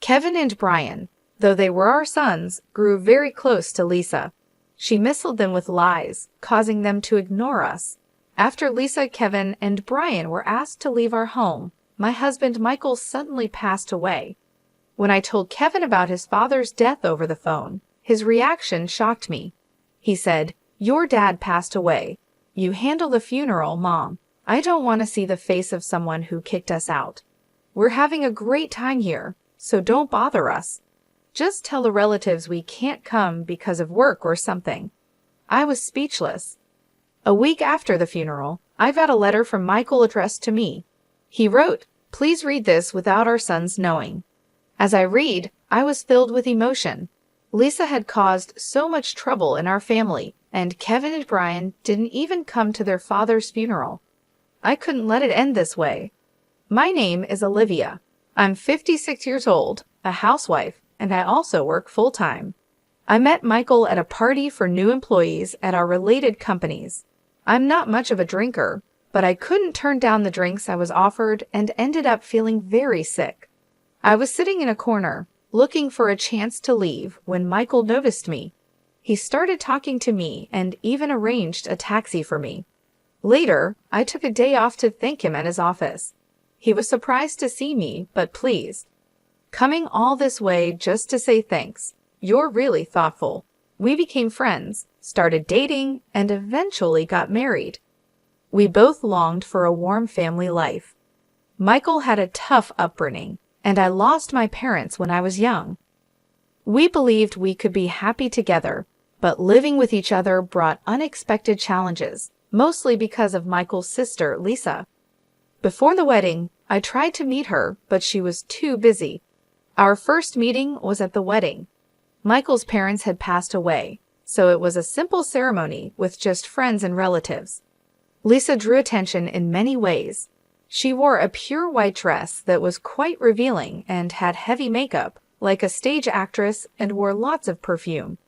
Kevin and Brian, though they were our sons, grew very close to Lisa. She misled them with lies, causing them to ignore us. After Lisa, Kevin, and Brian were asked to leave our home, my husband Michael suddenly passed away. When I told Kevin about his father's death over the phone, his reaction shocked me. He said, "Your dad passed away. You handle the funeral, Mom. I don't want to see the face of someone who kicked us out. We're having a great time here, so don't bother us. Just tell the relatives we can't come because of work or something." I was speechless. A week after the funeral, I got a letter from Michael addressed to me. He wrote, "Please read this without our sons knowing." As I read, I was filled with emotion. Lisa had caused so much trouble in our family, and Kevin and Brian didn't even come to their father's funeral. I couldn't let it end this way. My name is Olivia. I'm 56 years old, a housewife, and I also work full-time. I met Michael at a party for new employees at our related companies. I'm not much of a drinker, but I couldn't turn down the drinks I was offered and ended up feeling very sick. I was sitting in a corner, looking for a chance to leave when Michael noticed me. He started talking to me and even arranged a taxi for me. Later, I took a day off to thank him at his office. He was surprised to see me, but pleased. "Coming all this way just to say thanks. You're really thoughtful." We became friends, started dating, and eventually got married. We both longed for a warm family life. Michael had a tough upbringing, and I lost my parents when I was young. We believed we could be happy together, but living with each other brought unexpected challenges, mostly because of Michael's sister, Lisa. Before the wedding, I tried to meet her, but she was too busy. Our first meeting was at the wedding. Michael's parents had passed away, so it was a simple ceremony with just friends and relatives. Lisa drew attention in many ways. She wore a pure white dress that was quite revealing and had heavy makeup, like a stage actress, and wore lots of perfume.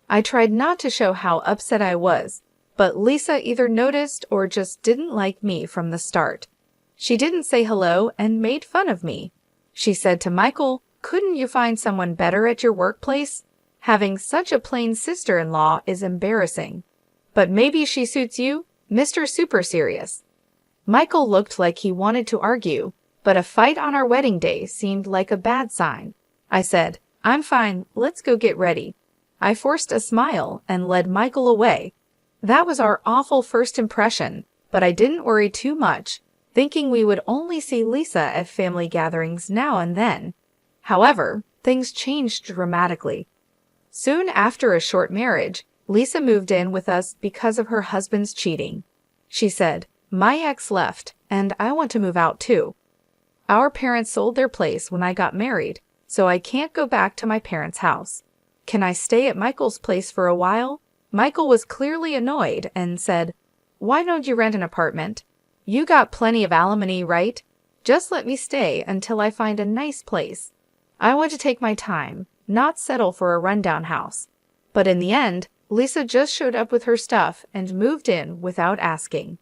I tried not to show how upset I was, but Lisa either noticed or just didn't like me from the start. She didn't say hello and made fun of me. She said to Michael, "Couldn't you find someone better at your workplace? Having such a plain sister-in-law is embarrassing. But maybe she suits you, Mr. Super Serious." Michael looked like he wanted to argue, but a fight on our wedding day seemed like a bad sign. I said, "I'm fine, let's go get ready." I forced a smile and led Michael away. That was our awful first impression, but I didn't worry too much, thinking we would only see Lisa at family gatherings now and then. However, things changed dramatically. Soon after a short marriage, Lisa moved in with us because of her husband's cheating. She said, "My ex left, and I want to move out too. Our parents sold their place when I got married, so I can't go back to my parents' house. Can I stay at Michael's place for a while?" Michael was clearly annoyed and said, "Why don't you rent an apartment? You got plenty of alimony, right? Just let me stay until I find a nice place. I want to take my time, not settle for a rundown house." But in the end, Lisa just showed up with her stuff and moved in without asking.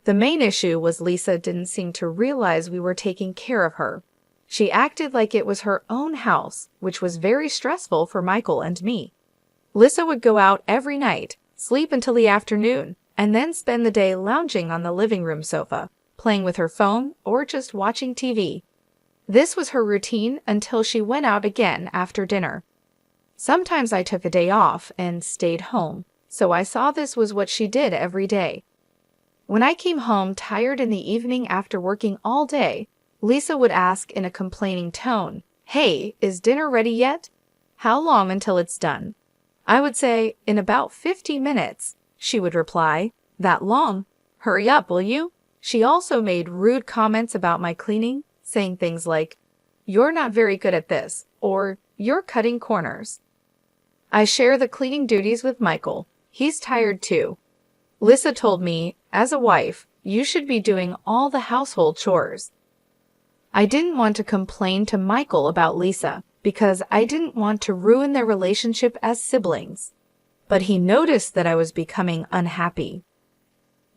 The main issue was Lisa didn't seem to realize we were taking care of her. She acted like it was her own house, which was very stressful for Michael and me. Lisa would go out every night, sleep until the afternoon, and then spend the day lounging on the living room sofa, playing with her phone or just watching TV. This was her routine until she went out again after dinner. Sometimes I took a day off and stayed home, so I saw this was what she did every day. When I came home tired in the evening after working all day, Lisa would ask in a complaining tone, "Hey, is dinner ready yet? How long until it's done?" I would say, "In about 50 minutes." She would reply, "That long? Hurry up, will you?" She also made rude comments about my cleaning, saying things like, "You're not very good at this," or "You're cutting corners." I share the cleaning duties with Michael. He's tired too. Lisa told me, as a wife, you should be doing all the household chores. I didn't want to complain to Michael about Lisa because I didn't want to ruin their relationship as siblings. But he noticed that I was becoming unhappy.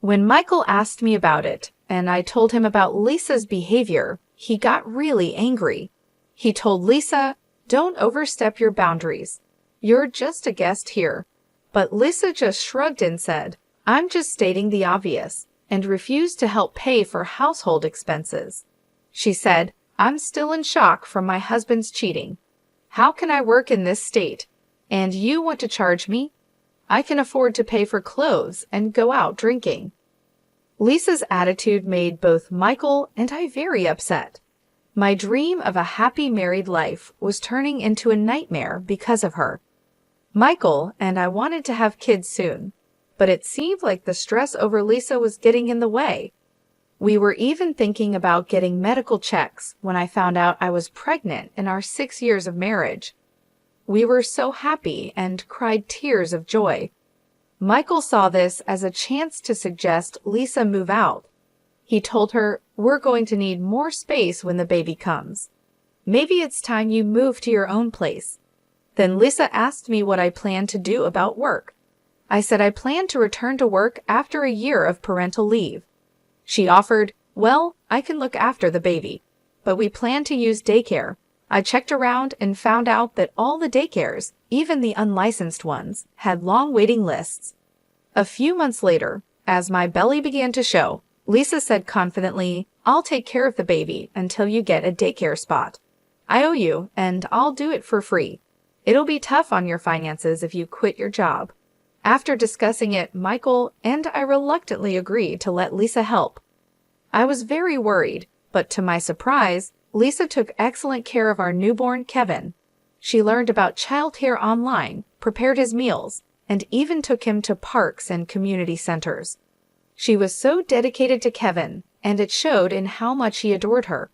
When Michael asked me about it, and I told him about Lisa's behavior, he got really angry. He told Lisa, "Don't overstep your boundaries. You're just a guest here." But Lisa just shrugged and said, "I'm just stating the obvious," and refused to help pay for household expenses. She said, "I'm still in shock from my husband's cheating. How can I work in this state? And you want to charge me? I can afford to pay for clothes and go out drinking." Lisa's attitude made both Michael and I very upset. My dream of a happy married life was turning into a nightmare because of her. Michael and I wanted to have kids soon, but it seemed like the stress over Lisa was getting in the way. We were even thinking about getting medical checks when I found out I was pregnant in our 6 years of marriage. We were so happy and cried tears of joy. Michael saw this as a chance to suggest Lisa move out. He told her, "We're going to need more space when the baby comes. Maybe it's time you move to your own place." Then Lisa asked me what I planned to do about work. I said I planned to return to work after a year of parental leave. She offered, "Well, I can look after the baby, but we plan to use daycare." I checked around and found out that all the daycares, even the unlicensed ones, had long waiting lists. A few months later, as my belly began to show, Lisa said confidently, "I'll take care of the baby until you get a daycare spot. I owe you, and I'll do it for free. It'll be tough on your finances if you quit your job." After discussing it, Michael and I reluctantly agreed to let Lisa help. I was very worried, but to my surprise, Lisa took excellent care of our newborn Kevin. She learned about childcare online, prepared his meals, and even took him to parks and community centers. She was so dedicated to Kevin, and it showed in how much he adored her.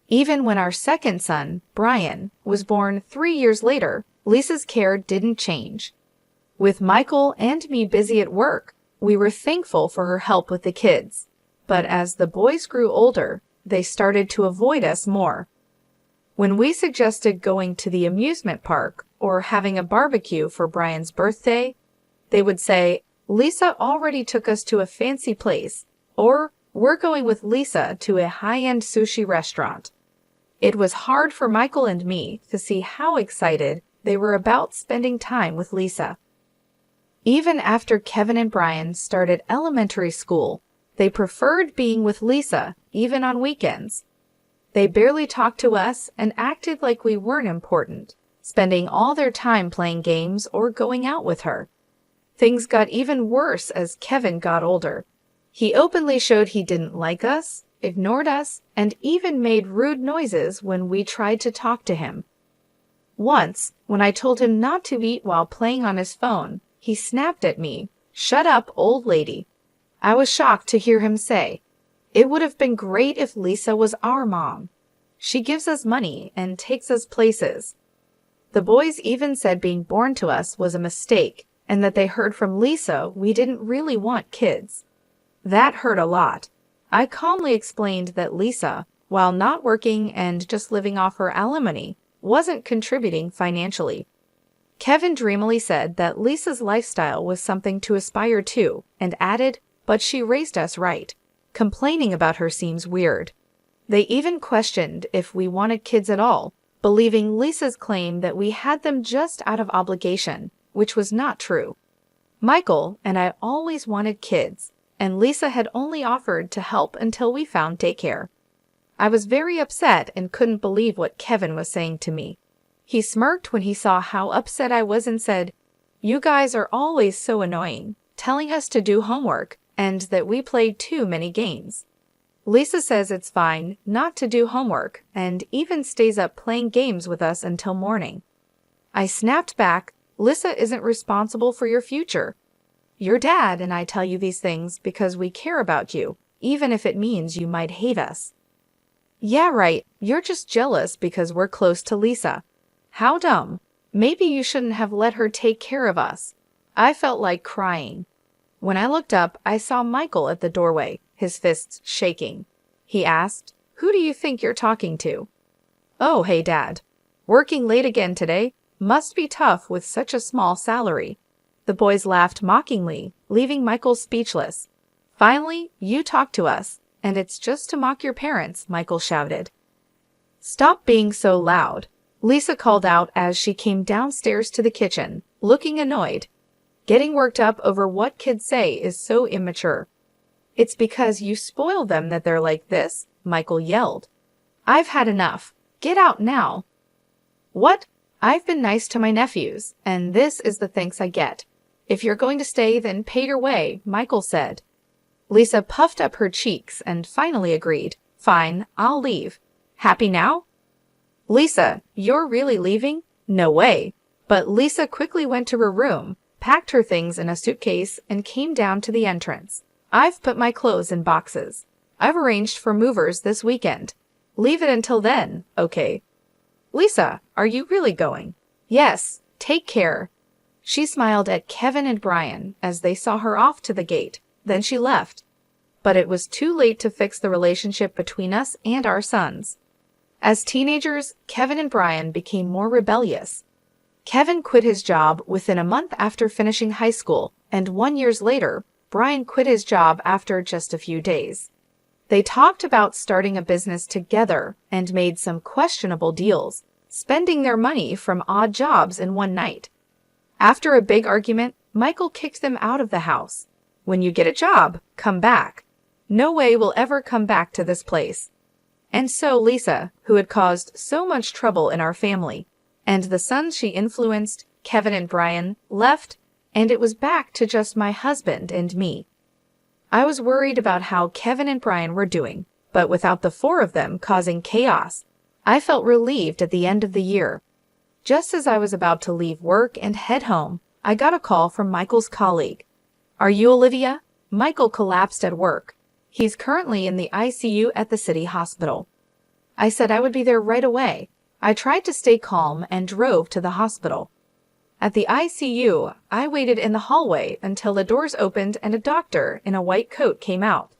Even when our second son, Brian, was born 3 years later, Lisa's care didn't change. With Michael and me busy at work, we were thankful for her help with the kids. But as the boys grew older, they started to avoid us more. When we suggested going to the amusement park or having a barbecue for Brian's birthday, they would say, "Lisa already took us to a fancy place," or "We're going with Lisa to a high-end sushi restaurant." It was hard for Michael and me to see how excited they were about spending time with Lisa. Even after Kevin and Brian started elementary school, they preferred being with Lisa, even on weekends. They barely talked to us and acted like we weren't important, spending all their time playing games or going out with her. Things got even worse as Kevin got older. He openly showed he didn't like us, ignored us, and even made rude noises when we tried to talk to him. Once, when I told him not to eat while playing on his phone, he snapped at me, "Shut up, old lady." I was shocked to hear him say, "It would have been great if Lisa was our mom. She gives us money and takes us places." The boys even said being born to us was a mistake and that they heard from Lisa we didn't really want kids. That hurt a lot. I calmly explained that Lisa, while not working and just living off her alimony, wasn't contributing financially. Kevin dreamily said that Lisa's lifestyle was something to aspire to and added, "But she raised us right. Complaining about her seems weird." They even questioned if we wanted kids at all, believing Lisa's claim that we had them just out of obligation, which was not true. Michael and I always wanted kids, and Lisa had only offered to help until we found daycare. I was very upset and couldn't believe what Kevin was saying to me. He smirked when he saw how upset I was and said, "You guys are always so annoying, telling us to do homework and that we play too many games. Lisa says it's fine not to do homework and even stays up playing games with us until morning." I snapped back, "Lisa isn't responsible for your future. Your dad and I tell you these things because we care about you, even if it means you might hate us." "Yeah, right. You're just jealous because we're close to Lisa. How dumb. Maybe you shouldn't have let her take care of us." I felt like crying. When I looked up, I saw Michael at the doorway, his fists shaking. He asked, "Who do you think you're talking to?" "Oh, hey, Dad. Working late again today? Must be tough with such a small salary." The boys laughed mockingly, leaving Michael speechless. "Finally, you talk to us, and it's just to mock your parents," Michael shouted. "Stop being so loud," Lisa called out as she came downstairs to the kitchen, looking annoyed. "Getting worked up over what kids say is so immature." "It's because you spoil them that they're like this," Michael yelled. "I've had enough. Get out now." "What? I've been nice to my nephews, and this is the thanks I get. If you're going to stay, then pay your way," Michael said. Lisa puffed up her cheeks and finally agreed. "Fine, I'll leave. Happy now?" "Lisa, you're really leaving?" "No way." But Lisa quickly went to her room, packed her things in a suitcase, and came down to the entrance. "I've put my clothes in boxes. I've arranged for movers this weekend. Leave it until then, okay?" "Lisa, are you really going?" "Yes, take care." She smiled at Kevin and Brian as they saw her off to the gate. Then she left. But it was too late to fix the relationship between us and our sons. As teenagers, Kevin and Brian became more rebellious. Kevin quit his job within a month after finishing high school, and 1 year later, Brian quit his job after just a few days. They talked about starting a business together and made some questionable deals, spending their money from odd jobs in one night. After a big argument, Michael kicked them out of the house. "When you get a job, come back. No way we'll ever come back to this place." And so Lisa, who had caused so much trouble in our family, and the sons she influenced, Kevin and Brian, left, and it was back to just my husband and me. I was worried about how Kevin and Brian were doing, but without the four of them causing chaos, I felt relieved at the end of the year. Just as I was about to leave work and head home, I got a call from Michael's colleague. "Are you Olivia?" Michael collapsed at work. He's currently in the ICU at the city hospital. I said I would be there right away. I tried to stay calm and drove to the hospital. At the ICU, I waited in the hallway until the doors opened and a doctor in a white coat came out.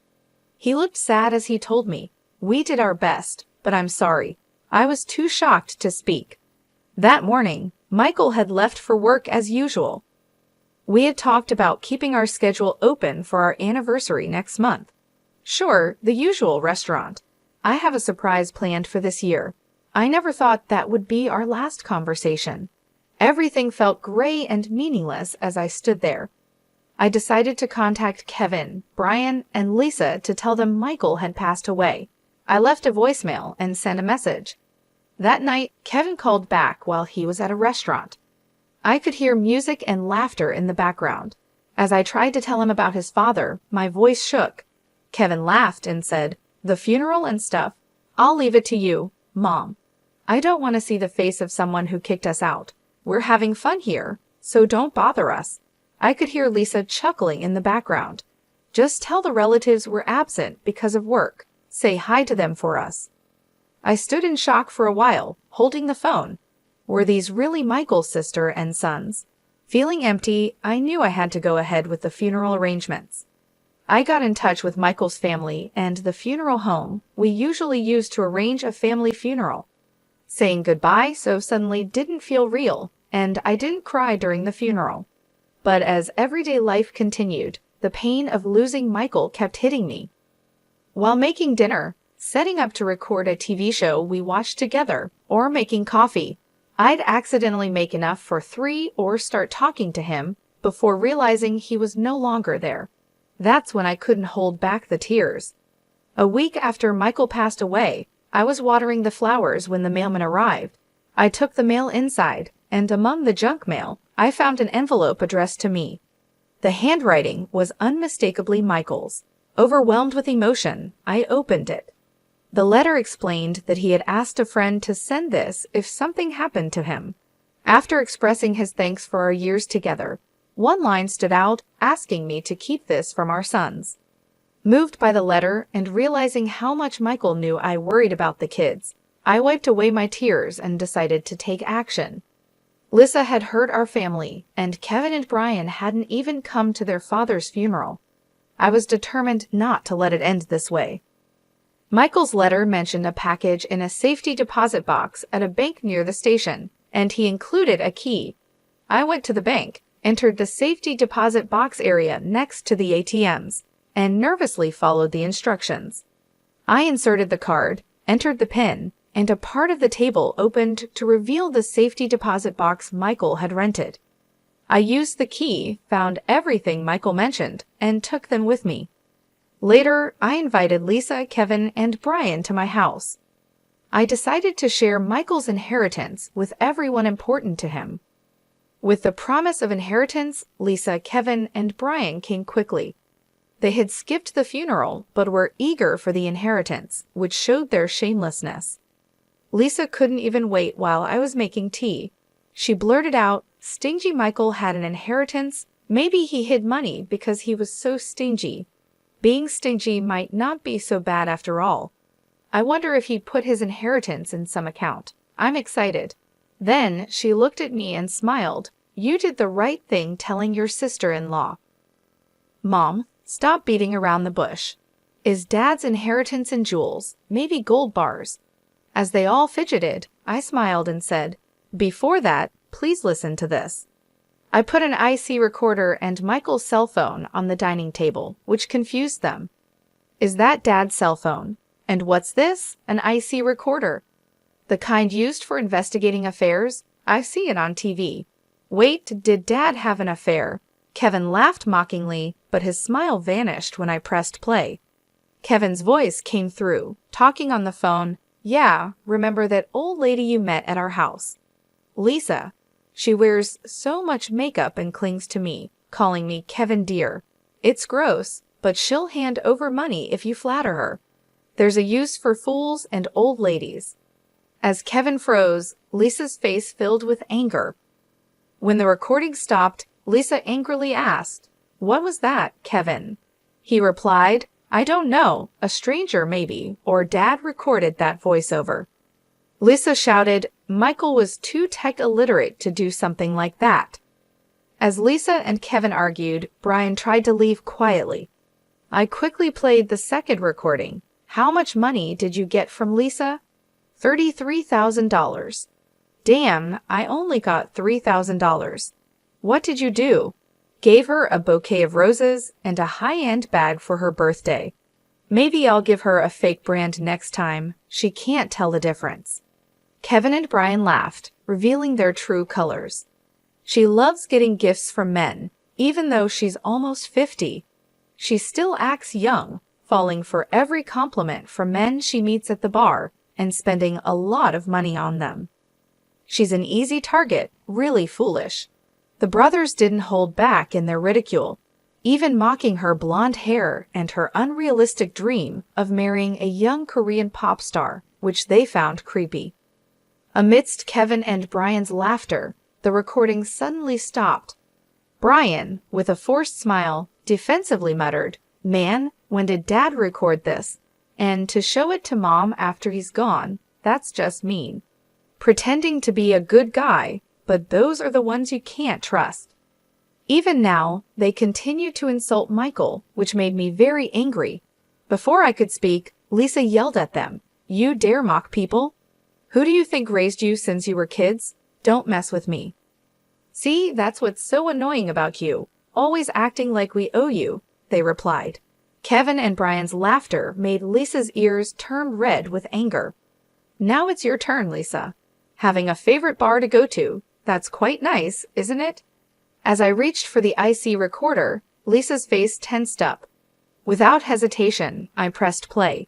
He looked sad as he told me, "We did our best, but I'm sorry. I was too shocked to speak." That morning, Michael had left for work as usual. We had talked about keeping our schedule open for our anniversary next month. Sure, the usual restaurant. I have a surprise planned for this year. I never thought that would be our last conversation. Everything felt gray and meaningless as I stood there. I decided to contact Kevin, Brian, and Lisa to tell them Michael had passed away. I left a voicemail and sent a message. That night, Kevin called back while he was at a restaurant. I could hear music and laughter in the background. As I tried to tell him about his father, my voice shook. Kevin laughed and said, "The funeral and stuff, I'll leave it to you, Mom. I don't want to see the face of someone who kicked us out. We're having fun here, so don't bother us." I could hear Lisa chuckling in the background. "Just tell the relatives we're absent because of work. Say hi to them for us." I stood in shock for a while, holding the phone. Were these really Michael's sister and sons? Feeling empty, I knew I had to go ahead with the funeral arrangements. I got in touch with Michael's family and the funeral home we usually use to arrange a family funeral. Saying goodbye so suddenly didn't feel real, and I didn't cry during the funeral. But as everyday life continued, the pain of losing Michael kept hitting me. While making dinner, setting up to record a TV show we watched together, or making coffee, I'd accidentally make enough for 3 or start talking to him before realizing he was no longer there. That's when I couldn't hold back the tears. A week after Michael passed away, I was watering the flowers when the mailman arrived. I took the mail inside, and among the junk mail, I found an envelope addressed to me. The handwriting was unmistakably Michael's. Overwhelmed with emotion, I opened it. The letter explained that he had asked a friend to send this if something happened to him. After expressing his thanks for our years together, one line stood out, asking me to keep this from our sons. Moved by the letter and realizing how much Michael knew I worried about the kids, I wiped away my tears and decided to take action. Lisa had hurt our family, and Kevin and Brian hadn't even come to their father's funeral. I was determined not to let it end this way. Michael's letter mentioned a package in a safety deposit box at a bank near the station, and he included a key. I went to the bank, entered the safety deposit box area next to the ATMs, and nervously followed the instructions. I inserted the card, entered the PIN, and a part of the table opened to reveal the safety deposit box Michael had rented. I used the key, found everything Michael mentioned, and took them with me. Later, I invited Lisa, Kevin, and Brian to my house. I decided to share Michael's inheritance with everyone important to him. With the promise of inheritance, Lisa, Kevin, and Brian came quickly. They had skipped the funeral, but were eager for the inheritance, which showed their shamelessness. Lisa couldn't even wait while I was making tea. She blurted out, "Stingy Michael had an inheritance. Maybe he hid money because he was so stingy. Being stingy might not be so bad after all. I wonder if he'd put his inheritance in some account. I'm excited." Then she looked at me and smiled. "You did the right thing telling your sister-in-law." "Mom, stop beating around the bush. Is Dad's inheritance in jewels, maybe gold bars?" As they all fidgeted, I smiled and said, "Before that, please listen to this." I put an IC recorder and Michael's cell phone on the dining table, which confused them. "Is that Dad's cell phone? And what's this? An IC recorder? The kind used for investigating affairs? I've seen it on TV. Wait, did Dad have an affair?" Kevin laughed mockingly, but his smile vanished when I pressed play. Kevin's voice came through, talking on the phone. "Yeah, remember that old lady you met at our house? Lisa. She wears so much makeup and clings to me, calling me Kevin dear. It's gross, but she'll hand over money if you flatter her. There's a use for fools and old ladies." As Kevin froze, Lisa's face filled with anger. When the recording stopped, Lisa angrily asked, "What was that, Kevin?" He replied, "I don't know, a stranger maybe, or Dad recorded that voiceover." Lisa shouted, "Michael was too tech illiterate to do something like that." As Lisa and Kevin argued, Brian tried to leave quietly. I quickly played the second recording. "How much money did you get from Lisa?" $33,000. "Damn, I only got $3,000. What did you do?" "Gave her a bouquet of roses and a high-end bag for her birthday. Maybe I'll give her a fake brand next time. She can't tell the difference." Kevin and Brian laughed, revealing their true colors. "She loves getting gifts from men, even though she's almost 50. She still acts young, falling for every compliment from men she meets at the bar and spending a lot of money on them. She's an easy target, really foolish." The brothers didn't hold back in their ridicule, even mocking her blonde hair and her unrealistic dream of marrying a young Korean pop star, which they found creepy. Amidst Kevin and Brian's laughter, the recording suddenly stopped. Brian, with a forced smile, defensively muttered, "Man, when did Dad record this? And to show it to Mom after he's gone, that's just mean. Pretending to be a good guy, but those are the ones you can't trust." Even now, they continued to insult Michael, which made me very angry. Before I could speak, Lisa yelled at them, "You dare mock people? Who do you think raised you since you were kids? Don't mess with me." "See, that's what's so annoying about you, always acting like we owe you," they replied. Kevin and Brian's laughter made Lisa's ears turn red with anger. "Now it's your turn, Lisa. Having a favorite bar to go to. That's quite nice, isn't it?" As I reached for the IC recorder, Lisa's face tensed up. Without hesitation, I pressed play.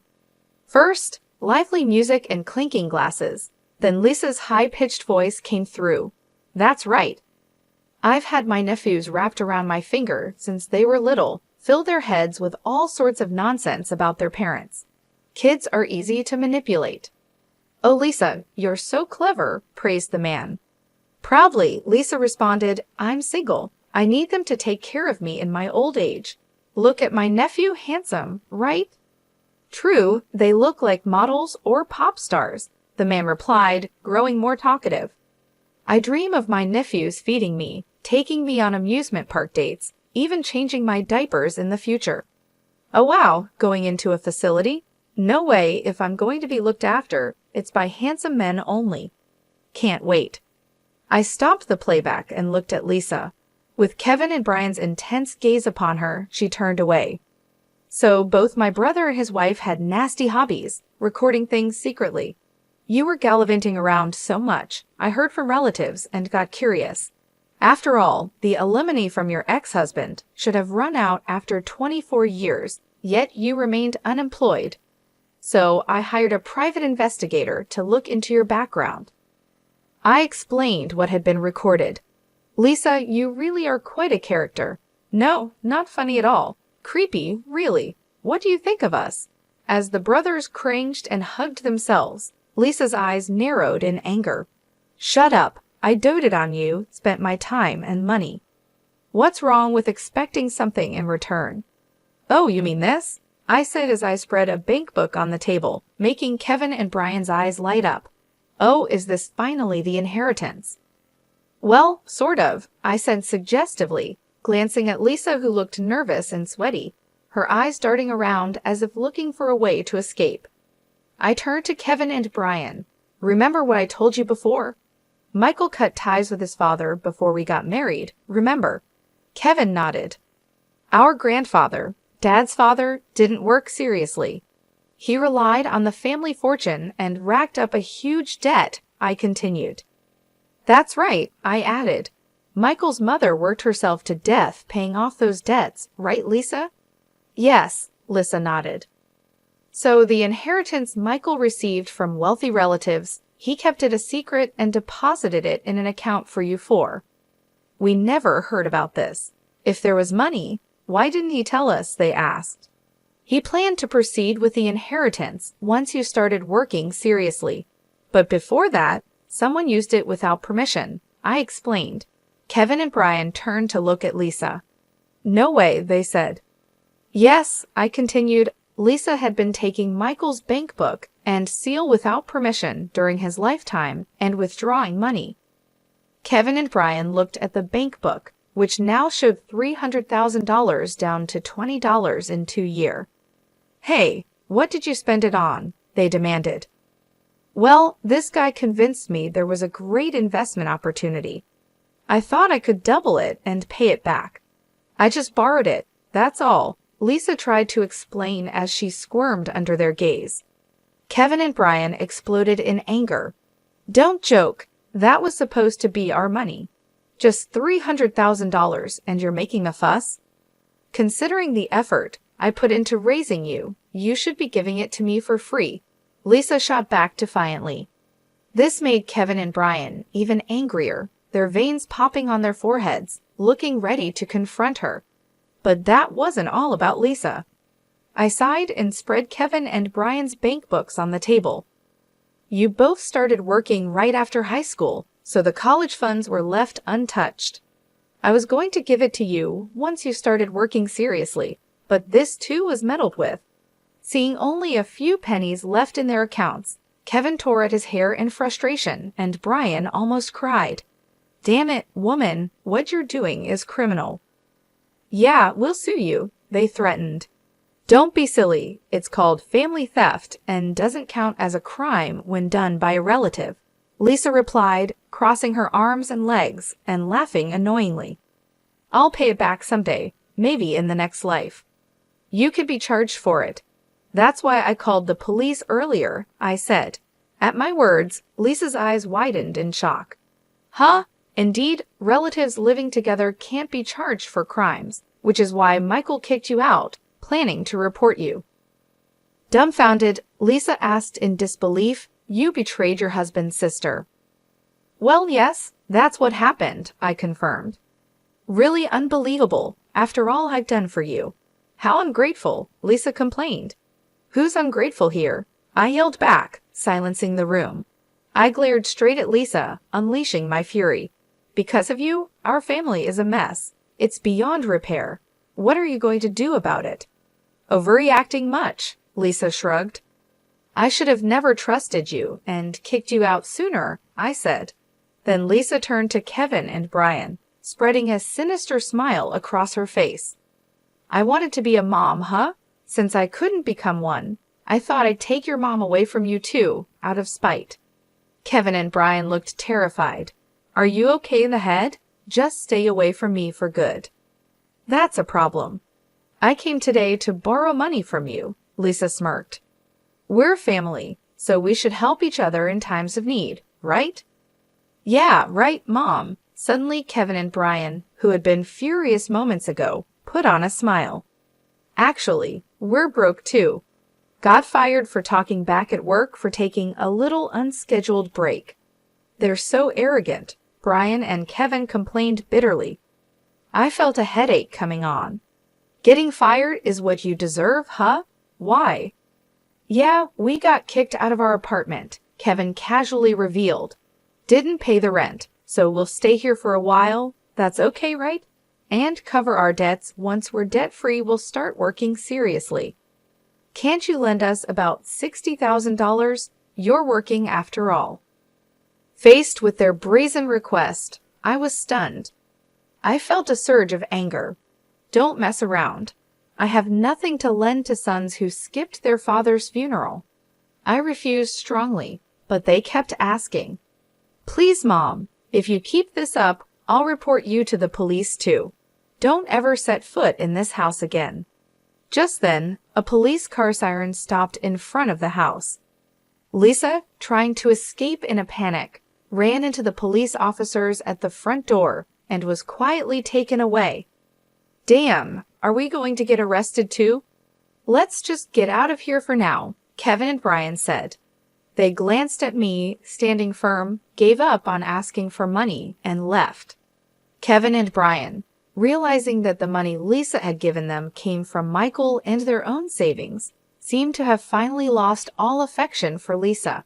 First, lively music and clinking glasses. Then Lisa's high-pitched voice came through. "That's right. I've had my nephews wrapped around my finger since they were little, fill their heads with all sorts of nonsense about their parents. Kids are easy to manipulate." "Oh, Lisa, you're so clever," praised the man. Proudly, Lisa responded, "I'm single. I need them to take care of me in my old age. Look at my nephew, handsome, right?" "True, they look like models or pop stars," the man replied, growing more talkative. "I dream of my nephews feeding me, taking me on amusement park dates, even changing my diapers in the future." "Oh wow, going into a facility? No way, if I'm going to be looked after, it's by handsome men only. Can't wait." I stopped the playback and looked at Lisa. With Kevin and Brian's intense gaze upon her, she turned away. So both my brother and his wife had nasty hobbies, recording things secretly. You were gallivanting around so much, I heard from relatives and got curious. After all, the alimony from your ex-husband should have run out after 24 years, yet you remained unemployed. So I hired a private investigator to look into your background. I explained what had been recorded. Lisa, you really are quite a character. No, not funny at all. Creepy, really. What do you think of us? As the brothers cringed and hugged themselves, Lisa's eyes narrowed in anger. Shut up. I doted on you, spent my time and money. What's wrong with expecting something in return? Oh, you mean this? I said as I spread a bank book on the table, making Kevin and Brian's eyes light up. Oh, is this finally the inheritance? Well, sort of, I said suggestively, glancing at Lisa, who looked nervous and sweaty, her eyes darting around as if looking for a way to escape. I turned to Kevin and Brian. Remember what I told you before? Michael cut ties with his father before we got married, remember? Kevin nodded. Our grandfather, Dad's father, didn't work seriously. He relied on the family fortune and racked up a huge debt, I continued. That's right, I added. Michael's mother worked herself to death paying off those debts, right, Lisa? Yes, Lisa nodded. So the inheritance Michael received from wealthy relatives, he kept it a secret and deposited it in an account for you four. We never heard about this. If there was money, why didn't he tell us, they asked. He planned to proceed with the inheritance once you started working seriously. But before that, someone used it without permission, I explained. Kevin and Brian turned to look at Lisa. No way, they said. Yes, I continued. Lisa had been taking Michael's bank book and seal without permission during his lifetime and withdrawing money. Kevin and Brian looked at the bank book, which now showed $300,000 down to $20 in 2 years. Hey, what did you spend it on? They demanded. Well, this guy convinced me there was a great investment opportunity. I thought I could double it and pay it back. I just borrowed it, that's all, Lisa tried to explain as she squirmed under their gaze. Kevin and Brian exploded in anger. Don't joke, that was supposed to be our money. Just $300,000 and you're making a fuss? Considering the effort I put into raising you, you should be giving it to me for free, Lisa shot back defiantly. This made Kevin and Brian even angrier, their veins popping on their foreheads, looking ready to confront her. But that wasn't all about Lisa. I sighed and spread Kevin and Brian's bank books on the table. You both started working right after high school, so the college funds were left untouched. I was going to give it to you once you started working seriously, but this too was meddled with. Seeing only a few pennies left in their accounts, Kevin tore at his hair in frustration, and Brian almost cried. Damn it, woman, what you're doing is criminal. Yeah, we'll sue you, they threatened. Don't be silly, it's called family theft and doesn't count as a crime when done by a relative, Lisa replied, crossing her arms and legs and laughing annoyingly. I'll pay it back someday, maybe in the next life. You could be charged for it. That's why I called the police earlier, I said. At my words, Lisa's eyes widened in shock. Huh? Indeed, relatives living together can't be charged for crimes, which is why Michael kicked you out, planning to report you. Dumbfounded, Lisa asked in disbelief, You betrayed your husband's sister. Well, yes, that's what happened, I confirmed. Really unbelievable, after all I've done for you. How ungrateful, Lisa complained. Who's ungrateful here? I yelled back, silencing the room. I glared straight at Lisa, unleashing my fury. Because of you, our family is a mess. It's beyond repair. What are you going to do about it? Overreacting much, Lisa shrugged. I should have never trusted you and kicked you out sooner, I said. Then Lisa turned to Kevin and Brian, spreading a sinister smile across her face. I wanted to be a mom, huh? Since I couldn't become one, I thought I'd take your mom away from you too, out of spite. Kevin and Brian looked terrified. Are you okay in the head? Just stay away from me for good. That's a problem. I came today to borrow money from you, Lisa smirked. We're family, so we should help each other in times of need, right? Yeah, right, Mom. Suddenly, Kevin and Brian, who had been furious moments ago, put on a smile. Actually, we're broke too. Got fired for talking back at work for taking a little unscheduled break. They're so arrogant, Brian and Kevin complained bitterly. I felt a headache coming on. Getting fired is what you deserve, huh? Why? Yeah, we got kicked out of our apartment, Kevin casually revealed. Didn't pay the rent, so we'll stay here for a while. That's okay, right? And cover our debts. Once we're debt-free, we'll start working seriously. Can't you lend us about $60,000? You're working after all. Faced with their brazen request, I was stunned. I felt a surge of anger. Don't mess around. I have nothing to lend to sons who skipped their father's funeral. I refused strongly, but they kept asking. Please, Mom, if you keep this up, I'll report you to the police too. Don't ever set foot in this house again. Just then, a police car siren stopped in front of the house. Lisa, trying to escape in a panic, ran into the police officers at the front door and was quietly taken away. Damn, are we going to get arrested too? Let's just get out of here for now, Kevin and Brian said. They glanced at me, standing firm, gave up on asking for money, and left. Kevin and Brian, realizing that the money Lisa had given them came from Michael and their own savings, seemed to have finally lost all affection for Lisa.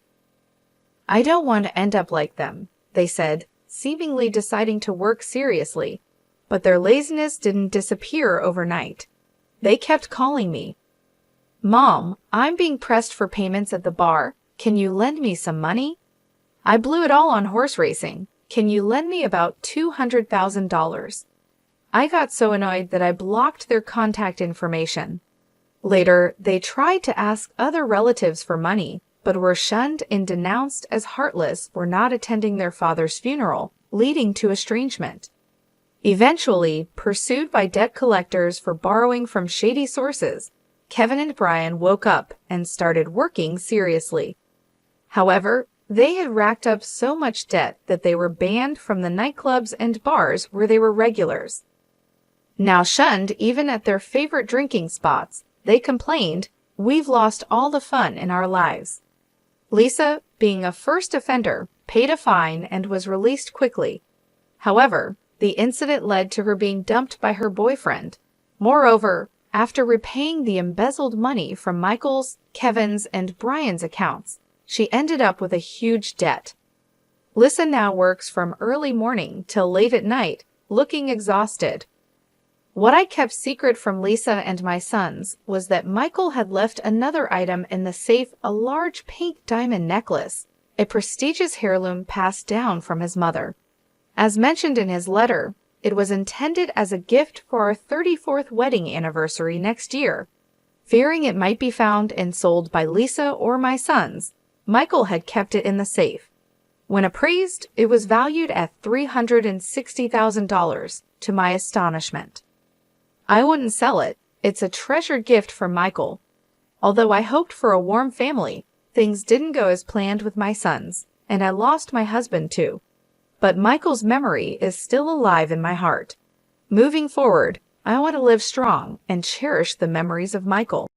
I don't want to end up like them, they said, seemingly deciding to work seriously, but their laziness didn't disappear overnight. They kept calling me. Mom, I'm being pressed for payments at the bar. Can you lend me some money? I blew it all on horse racing. Can you lend me about $200,000? I got so annoyed that I blocked their contact information. Later, they tried to ask other relatives for money, but were shunned and denounced as heartless for not attending their father's funeral, leading to estrangement. Eventually, pursued by debt collectors for borrowing from shady sources, Kevin and Brian woke up and started working seriously. However, they had racked up so much debt that they were banned from the nightclubs and bars where they were regulars. Now shunned even at their favorite drinking spots, they complained, "We've lost all the fun in our lives." Lisa, being a first offender, paid a fine and was released quickly. However, the incident led to her being dumped by her boyfriend. Moreover, after repaying the embezzled money from Michael's, Kevin's, and Brian's accounts, she ended up with a huge debt. Lisa now works from early morning till late at night, looking exhausted. What I kept secret from Lisa and my sons was that Michael had left another item in the safe, a large pink diamond necklace, a prestigious heirloom passed down from his mother. As mentioned in his letter, it was intended as a gift for our 34th wedding anniversary next year. Fearing it might be found and sold by Lisa or my sons, Michael had kept it in the safe. When appraised, it was valued at $360,000, to my astonishment. I wouldn't sell it. It's a treasured gift from Michael. Although I hoped for a warm family, things didn't go as planned with my sons, and I lost my husband too. But Michael's memory is still alive in my heart. Moving forward, I want to live strong and cherish the memories of Michael.